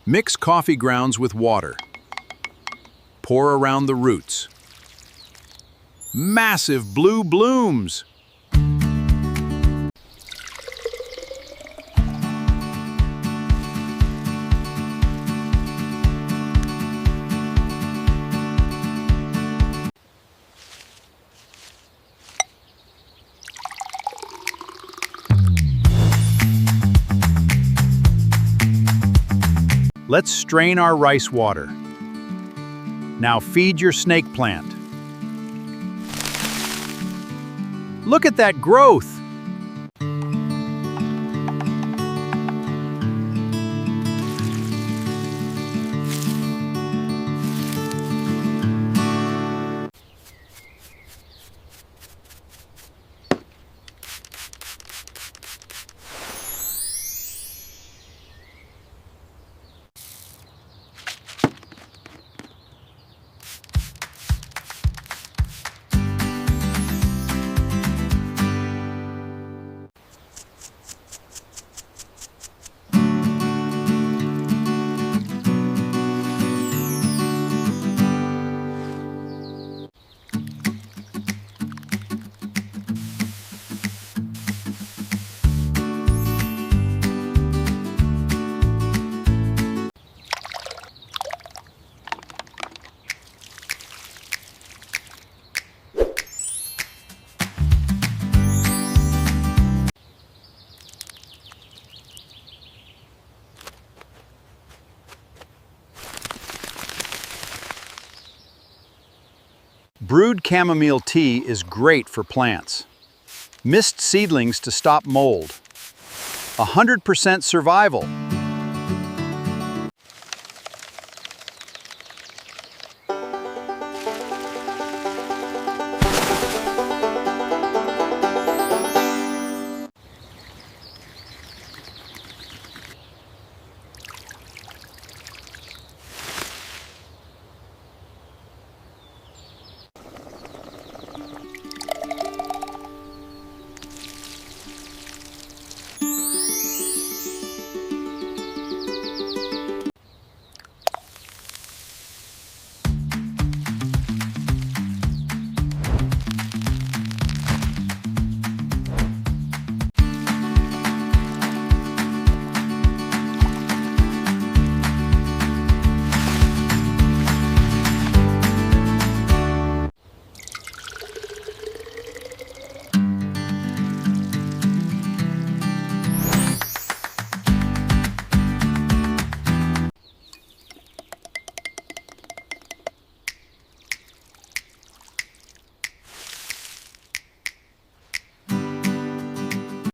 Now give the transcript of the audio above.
Mix coffee grounds with water. Pour around the roots. Massive blue blooms! Let's strain our rice water. Now feed your snake plant. Look at that growth! Brewed chamomile tea is great for plants. Mist seedlings to stop mold. 100% survival.